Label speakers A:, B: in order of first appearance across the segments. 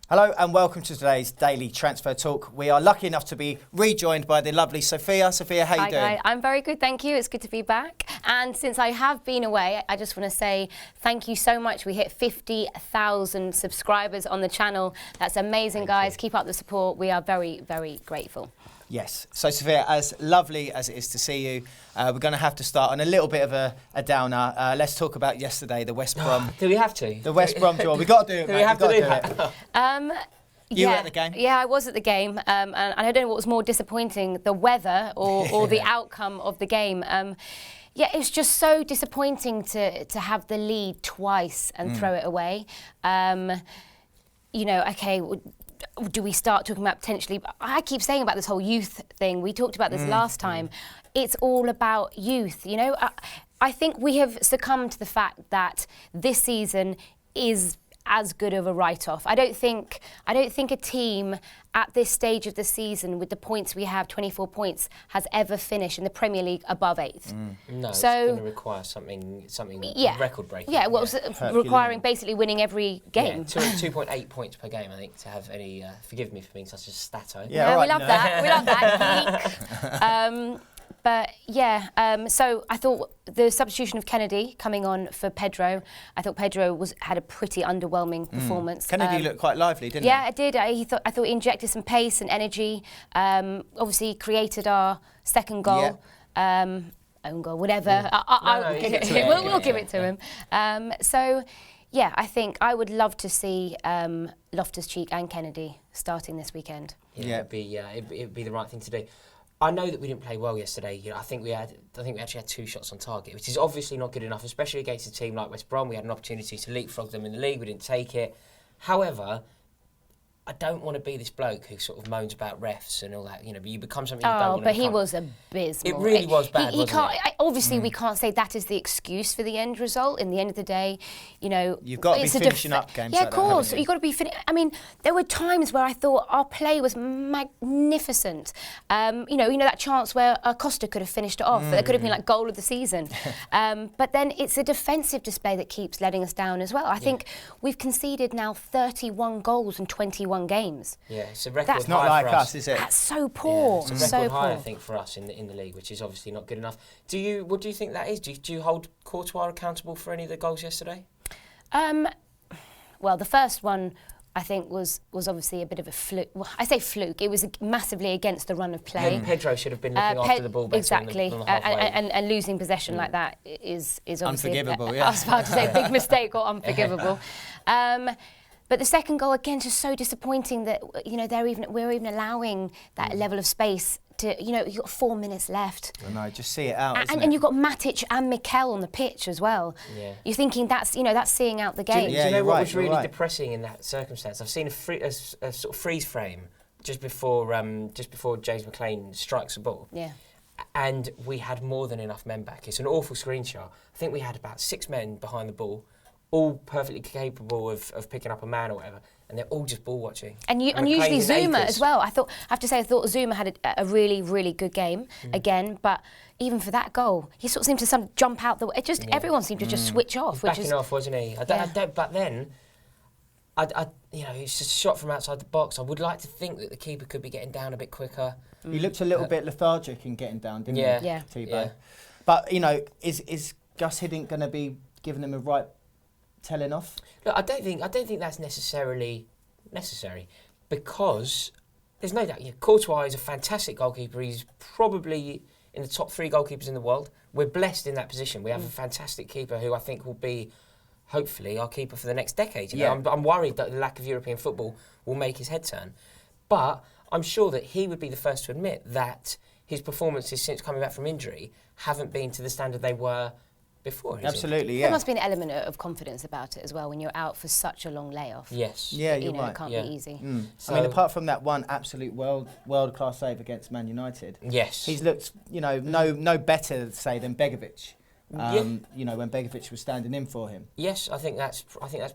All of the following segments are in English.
A: Hello and welcome to today's daily transfer talk. We are lucky enough to be rejoined by the lovely Sophia. Sophia, how you doing?
B: Hi, I'm very good, thank you. It's good to be back. And since I have been away, I just want to say thank you so much. We hit 50,000 subscribers on the channel. That's amazing, guys. Keep up the support. We are very, very grateful.
A: Yes. So, Sophia, as lovely as it is to see you, we're going to have to start on a little bit of a downer. Let's talk about yesterday, the West Brom.
C: Do we have to?
A: The West Brom draw. We've got to do it,
C: Do
A: mate.
C: we have to do that?
A: You were at the game?
B: Yeah, I was at the game. And I don't know what was more disappointing, the weather or the outcome of the game. Yeah, it's just so disappointing to have the lead twice and throw it away. You know, okay, do we start talking about potentially... I keep saying about this whole youth thing. We talked about this last time. It's all about youth, you know. I think we have succumbed to the fact that this season is as good of a write-off. I don't think a team at this stage of the season with the points we have, 24 points, has ever finished in the Premier League above 8th.
C: No,
B: So-
C: it's going to require something record-breaking.
B: Yeah, well, it's requiring basically winning every game.
C: Yeah, 2.8 points per game, I think, to have any... forgive me for being such a stato.
A: Yeah,
B: we
A: right,
B: love
A: no.
B: that. We love that. But yeah, so I thought the substitution of Kennedy coming on for Pedro, I thought Pedro had a pretty underwhelming performance.
A: Kennedy looked quite lively, didn't
B: Yeah, I did. I thought he injected some pace and energy. Obviously, created our second goal. Own goal, whatever.
C: Give it to him.
B: We'll give it to him. So, yeah, I think I would love to see Loftus-Cheek and Kennedy starting this weekend.
A: Yeah.
C: It'd be the right thing to do. I know that we didn't play well yesterday. You know, I think we actually had 2 shots on target, which is obviously not good enough, especially against a team like West Brom. We had an opportunity to leapfrog them in the league. We didn't take it. However, I don't want to be this bloke who sort of moans about refs and all that. You know, you become something you don't want to
B: but
C: become.
B: he was abysmal.
C: It really was bad,
B: he
C: wasn't
B: can't,
C: it?
B: Obviously, we can't say that is the excuse for the end result. In the end of the day, you know...
A: You've got to be finishing up games
B: Yeah,
A: like
B: of
A: that,
B: course.
A: haven't you?
B: You've got to be I mean, there were times where I thought our play was magnificent. You know that chance where Costa could have finished it off. That could have been like goal of the season. But then it's a defensive display that keeps letting us down as well. I think we've conceded now 31 goals in 21 games.
C: Yeah, it's a record
B: That's
C: high
A: Not like
C: for
A: us, is it?
B: That's so poor.
C: Yeah, it's a
B: so
C: record high,
B: poor.
C: I think, for us in the league, which is obviously not good enough. What do you think that is? Do you hold Courtois accountable for any of the goals yesterday?
B: Well, the first one I think was obviously a bit of a fluke. Well, I say fluke. It was massively against the run of play.
C: Pedro should have been looking after the ball better
B: exactly,
C: on the halfway.
B: and losing possession like that is obviously
A: Unforgivable,
B: I was about to say big mistake or unforgivable. But the second goal again just so disappointing that we're even allowing that level of space to you've got 4 minutes left.
A: I know, just see it out, isn't
B: And
A: it?
B: you've got Matic and Mikel on the pitch as well.
C: Yeah.
B: You're thinking that's seeing out the game.
C: Do you
A: Yeah,
C: know
A: you're
C: what
A: right,
C: was
A: you're
C: really
A: right.
C: depressing in that circumstance? I've seen a sort of freeze frame just before James McLean strikes the ball.
B: Yeah.
C: And we had more than enough men back. It's an awful screenshot. I think we had about 6 men behind the ball, all perfectly capable of picking up a man or whatever, and they're all just ball watching.
B: And
C: McLean
B: usually
C: is
B: Zuma
C: acres.
B: as well. I have to say I thought Zuma had a really, really good game again, but even for that goal, he sort of seemed to jump out the way. Everyone seemed to just switch off, which
C: Backing
B: is
C: off, wasn't he? But then, it's just a shot from outside the box. I would like to think that the keeper could be getting down a bit quicker.
A: He looked a little bit lethargic in getting down, didn't
C: Yeah.
A: he?
B: Yeah.
A: Tebow.
C: Yeah.
A: But, is Gus Hiddink going to be giving them a right telling off?
C: Look, I don't think that's necessarily necessary, because there's no doubt. Yeah, Courtois is a fantastic goalkeeper. He's probably in the top 3 goalkeepers in the world. We're blessed in that position. We have a fantastic keeper who I think will be, hopefully, our keeper for the next decade. You know, I'm worried that the lack of European football will make his head turn, but I'm sure that he would be the first to admit that his performances since coming back from injury haven't been to the standard they were before.
A: Absolutely, yeah.
B: there must be an element of confidence about it as well when you're out for such a long layoff.
C: Yes.
A: Yeah, you're
B: It
A: right.
B: can't
C: Yeah.
B: be easy.
A: I mean, apart from that one absolute world-class save against Man United,
C: Yes.
A: he's looked, no better, say, than Begovic. When Begovic was standing in for him.
C: Yes, I think that's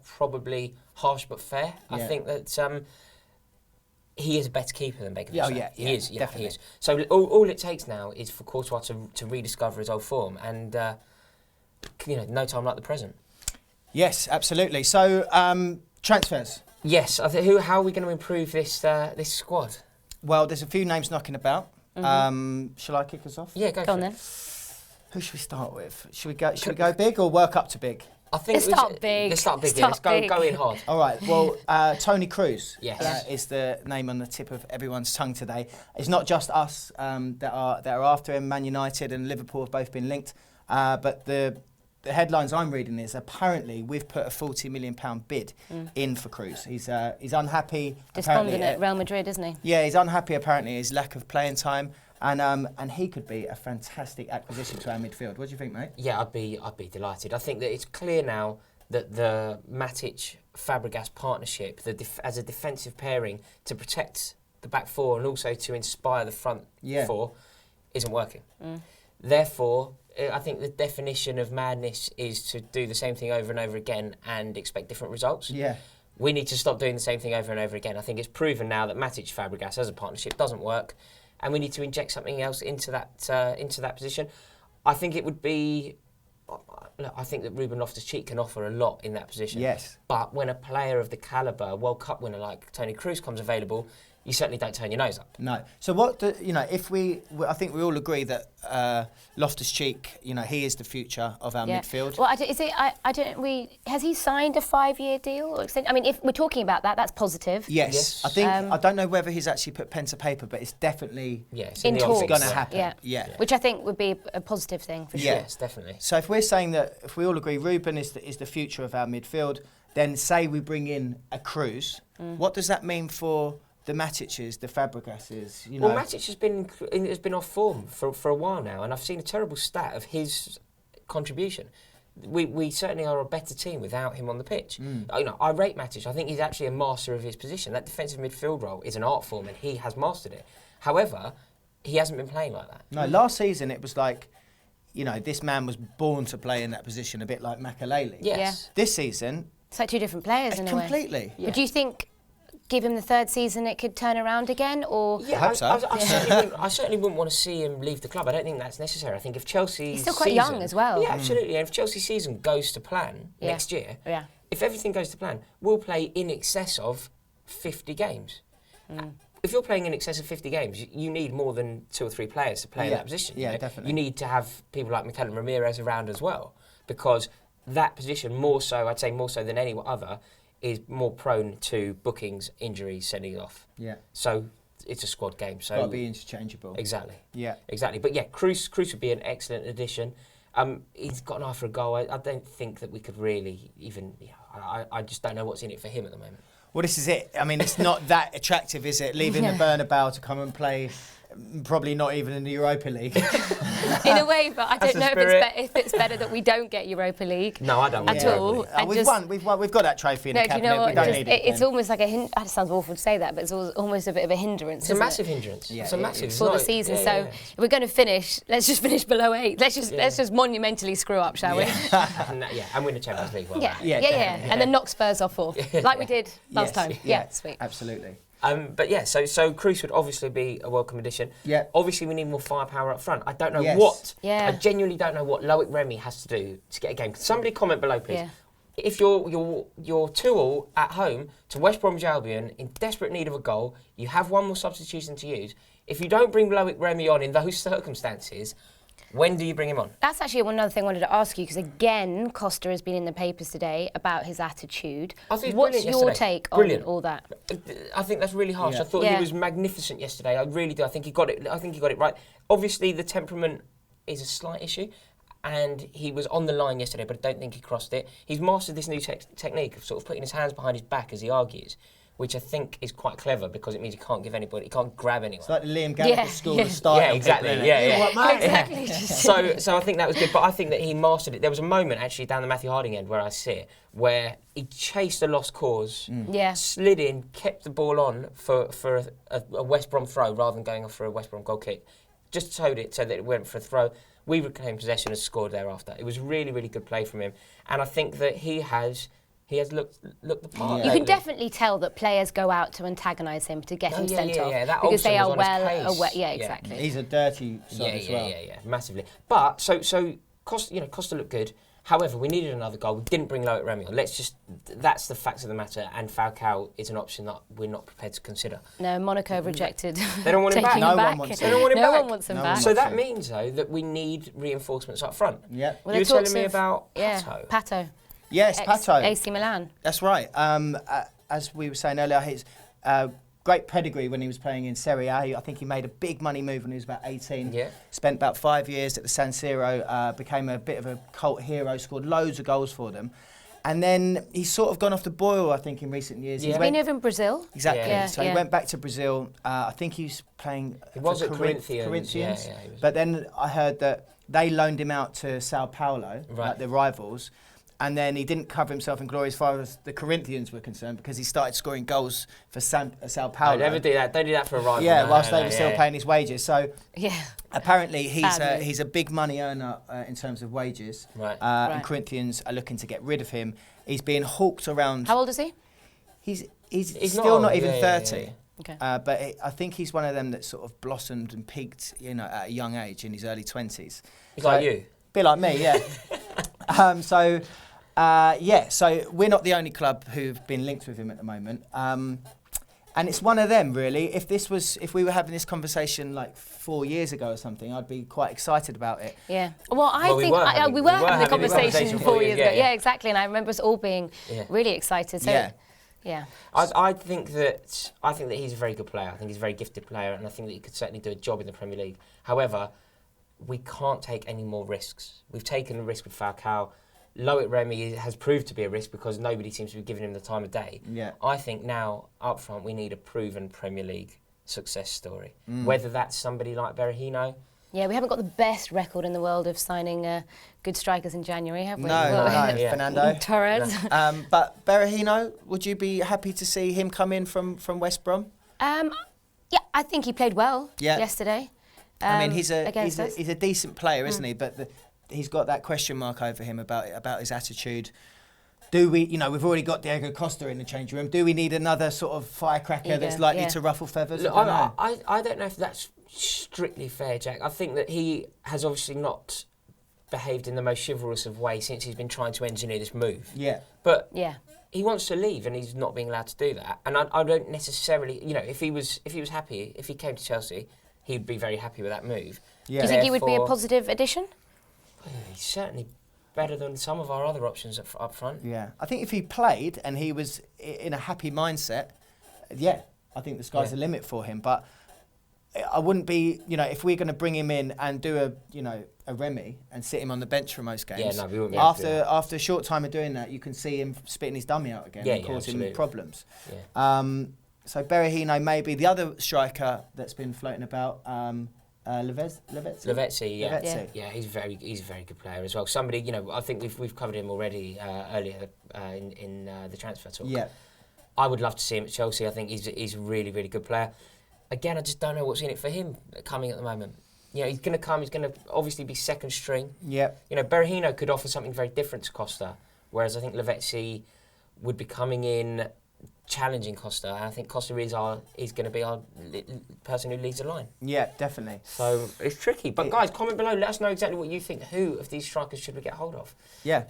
C: probably harsh but fair. I
A: Yeah.
C: think that he is a better keeper than Begovic.
A: Yeah, oh, yeah,
C: he
A: yeah,
C: is. Yeah,
A: definitely.
C: he is. So all it takes now is for Courtois to rediscover his old form, and no time like the present.
A: Yes, absolutely. So transfers.
C: Yes. How are we going to improve this squad?
A: Well, there's a few names knocking about. Shall I kick us off?
C: Yeah, go on
B: then.
A: Who should we start with? Should we go big or work up to big?
C: I think
B: Let's start big.
C: Let's start big.
B: Let's
C: Go in hard.
A: All right. Well, Toni Kroos
C: Yes.
A: is the name on the tip of everyone's tongue today. It's not just us that are after him. Man United and Liverpool have both been linked. But the headlines I'm reading is apparently we've put a £40 million bid in for Kroos. He's unhappy.
B: Despondent at Real Madrid, isn't he?
A: Yeah, he's unhappy apparently his lack of playing time. And he could be a fantastic acquisition to our midfield. What do you think, mate?
C: Yeah, I'd be delighted. I think that it's clear now that the Matic-Fabregas partnership, as a defensive pairing to protect the back four and also to inspire the front four, isn't working. Therefore, I think the definition of madness is to do the same thing over and over again and expect different results.
A: Yeah.
C: We need to stop doing the same thing over and over again. I think it's proven now that Matic-Fabregas as a partnership doesn't work. And we need to inject something else into that position. I think it would be. I think that Ruben Loftus-Cheek can offer a lot in that position.
A: Yes.
C: But when a player of the calibre, World Cup winner like Toni Kroos comes available, you certainly don't turn your nose up.
A: No. So I think we all agree that Loftus-Cheek, he is the future of our midfield.
B: Well, has he signed a 5-year deal or extension? I mean, if we're talking about that, that's positive.
A: Yes. I think I don't know whether he's actually put pen to paper, but it's definitely
B: in talks.
A: Going to happen.
B: Yeah. Which I think would be a positive thing for sure.
C: Yes, definitely.
A: So if we're saying that, if we all agree Ruben is the future of our midfield, then say we bring in a Kroos, what does that mean for the Matiches, the Fabregases?
C: Well, Matic has been off form for a while now, and I've seen a terrible stat of his contribution. We certainly are a better team without him on the pitch. I rate Matic. I think he's actually a master of his position. That defensive midfield role is an art form, and he has mastered it. However, he hasn't been playing like that.
A: No, last season it was like, this man was born to play in that position, a bit like Makaleli.
C: Yes.
B: Yeah.
A: This season,
B: it's like two different players in a way.
A: Completely.
B: Yeah. But do you think, give him the third season, it could turn around again? Or
A: I hope so.
C: I certainly wouldn't want to see him leave the club. I don't think that's necessary. I think if Chelsea,
B: he's still quite young as well.
C: Yeah, absolutely. And if Chelsea's season goes to plan next year, if everything goes to plan, we'll play in excess of 50 games. If you're playing in excess of 50 games, you need more than 2 or 3 players to play in that position.
A: Yeah, definitely.
C: You need to have people like Mikel and Ramirez around as well, because that position, I'd say more so than any other, is more prone to bookings, injuries, sending off.
A: Yeah.
C: So it's a squad game. So
A: got to be interchangeable.
C: Exactly.
A: Yeah.
C: Exactly. But yeah, Kroos would be an excellent addition. He's got an eye for a goal. I don't think that we could really even. I just don't know what's in it for him at the moment.
A: Well, this is it. I mean, it's not that attractive, is it? Leaving the Bernabeu to come and play, probably not even in the Europa League.
B: In a way, but I don't know if it's better that we don't get Europa League.
C: No, I don't want
B: at all.
A: We've won. We've got that trophy in the cabinet.
B: Do you know what?
A: We don't need it.
B: It's almost like it sounds awful to say that, but it's almost a bit of a hindrance.
C: It's a massive hindrance. Yeah, it's a massive
B: for the season. So if we're going to finish, let's just finish below 8. Let's just monumentally screw up, shall we?
C: And win the Champions League.
B: Yeah. And then knock Spurs off 4th, like we did last time. Yeah, sweet.
A: Absolutely.
C: But yeah, so Kroos would obviously be a welcome addition.
A: Yeah.
C: Obviously, we need more firepower up front. I don't know
A: what.
B: Yeah.
C: I genuinely don't know what Loic Remy has to do to get a game. Somebody comment below, please. Yeah. If you're 2-2 at home to West Bromwich Albion in desperate need of a goal, you have one more substitution to use. If you don't bring Loic Remy on in those circumstances, when do you bring him on? That's
B: actually another thing I wanted to ask you, because again, Costa has been in the papers today about his attitude. What's your take on all that?
C: I think that's really harsh. I thought he was magnificent yesterday. I really do. I think he got it right. Obviously, the temperament is a slight issue, and he was on the line yesterday, but I don't think he crossed it. He's mastered this new technique of sort of putting his hands behind his back as he argues, which I think is quite clever, because it means he can't grab anyone.
A: It's like the Liam Gallagher school of style.
C: Yeah, exactly.
B: Exactly.
C: So I think that was good, but I think that he mastered it. There was a moment actually down the Matthew Harding end where I sit, where he chased a lost cause, slid in, kept the ball on for a West Brom throw rather than going off for a West Brom goal kick. Just towed it so that it went for a throw. We reclaimed possession and scored thereafter. It was really, really good play from him, and I think that he has looked the part.
B: You can definitely tell that players go out to antagonise him to get him sent off.
C: That
B: because they are
C: well
B: aware. Yeah, exactly.
A: He's a dirty side as well.
C: Yeah, massively. But so Costa looked good. However, we needed another goal. We didn't bring Remy on. That's the facts of the matter. And Falcao is an option that we're not prepared to consider.
B: No, Monaco have rejected.
C: They don't want him back.
B: taking him
A: No
B: back.
A: one wants
C: They don't want him
B: No
C: back.
B: one wants him
A: No
B: back.
A: one
C: So
A: wants
C: that
A: him.
C: means, though, that we need reinforcements up front.
A: Yeah.
B: Well,
C: You were
B: there
C: telling
B: talks
C: me
B: of-
C: about
B: Yeah,
C: Pato.
B: Pato.
A: Yes, Pato.
B: AC Milan.
A: That's right. As we were saying earlier, his great pedigree when he was playing in Serie A. I think he made a big money move when he was about 18.
C: Yeah.
A: Spent about 5 years at the San Siro, became a bit of a cult hero, scored loads of goals for them. And then he's sort of gone off the boil, I think, in recent years.
C: Yeah.
A: He
B: Been
A: went,
B: over in Brazil.
A: exactly.
B: Yeah,
A: So
B: yeah.
A: he went back to Brazil. I think he's playing
C: He was
A: for
C: at Corinthians. Yeah, he was.
A: But then I heard that they loaned him out to Sao Paulo,
C: Right.
A: like the rivals. And then he didn't cover himself in glory as far as the Corinthians were concerned because he started scoring goals for Sao Paulo.
C: Don't ever do that. Don't do that for a rival.
A: Yeah,
C: No,
A: whilst
C: no,
A: they were still paying his wages. So
B: Yeah.
A: apparently
B: Sadly.
A: he's a big money earner in terms of wages.
C: Right.
A: And
B: Right.
A: Corinthians are looking to get rid of him. He's being hawked around.
B: How old is he?
A: He's
C: He's
A: still not
C: old,
A: even
C: yeah,
A: 30.
C: yeah,
B: Okay.
A: But I think he's one of them that sort of blossomed and peaked, at a young age in his early 20s.
C: He's like you.
A: Bit like me, yeah. So we're not the only club who've been linked with him at the moment. And it's one of them, really. If we were having this conversation like 4 years ago or something, I'd be quite excited about it.
B: Yeah. Well, I
C: we
B: think
C: were having-
B: we were
C: we were
B: having the
C: having a
B: conversation
C: conversation
B: 4 years ago.
C: yeah.
B: Yeah, exactly. And I remember us all being
C: Yeah.
B: really excited. So,
A: Yeah.
B: yeah.
C: I think that he's a very good player. I think he's a very gifted player, and I think that he could certainly do a job in the Premier League. However, we can't take any more risks. We've taken a risk with Falcao. Remy has proved to be a risk because nobody seems to be giving him the time of day.
A: Yeah.
C: I think now, up front, we need a proven Premier League success story. Whether that's somebody like Berahino.
B: Yeah, we haven't got the best record in the world of signing good strikers in January, have we?
A: No,
C: Yeah.
A: Fernando.
B: Torres.
A: But Berahino, would you be happy to see him come in from West Brom?
B: Yeah, I think he played well
A: Yeah.
B: yesterday.
A: I mean, he's
B: against
A: a
B: us.
A: decent player, isn't he? But he's got that question mark over him about his attitude. Do we, we've already got Diego Costa in the changing room. Do we need another sort of firecracker that's likely to ruffle feathers?
C: Look,
A: I don't know.
C: I don't know if that's strictly fair, Jack. I think that he has obviously not behaved in the most chivalrous of ways since he's been trying to engineer this move.
A: Yeah.
C: But
B: Yeah.
C: he wants to leave and he's not being allowed to do that. And I don't necessarily, if he was happy, if he came to Chelsea, he'd be very happy with that move.
A: Yeah.
B: Do you think he would be a
C: Therefore,
B: positive addition?
C: he's certainly better than some of our other options up front.
A: Yeah. I think if he played and he was in a happy mindset, yeah, I think the sky's the limit for him. But I wouldn't be, if we're going to bring him in and do a Remy and sit him on the bench for most games.
C: Yeah, no, we wouldn't be able to do that.
A: After a short time of doing that, you can see him spitting his dummy out again and causing
C: absolutely.
A: problems.
C: Yeah.
A: So Berahino may be the other striker that's been floating about. Lavezzi.
C: Lavezzi, yeah.
A: Lavezzi.
C: Yeah, he's a very good player as well. Somebody, I think we've covered him already earlier in the transfer talk.
A: Yeah.
C: I would love to see him at Chelsea. I think he's a really, really good player. Again, I just don't know what's in it for him coming at the moment. He's going to come. He's going to obviously be second string.
A: Yeah.
C: Berahino could offer something very different to Costa, whereas I think Lavezzi would be coming in challenging Costa. And I think Costa is going to be our person who leads the line.
A: Yeah, definitely.
C: So it's tricky. But guys, comment below. Let us know exactly what you think. Who of these strikers should we get hold of?
A: Yeah.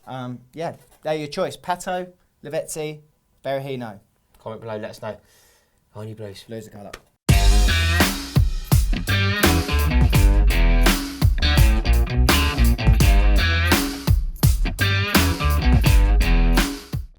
A: They're your choice. Pato, Lavezzi, Berahino.
C: Comment below. Let us know. On you Blues.
A: Blues the colour.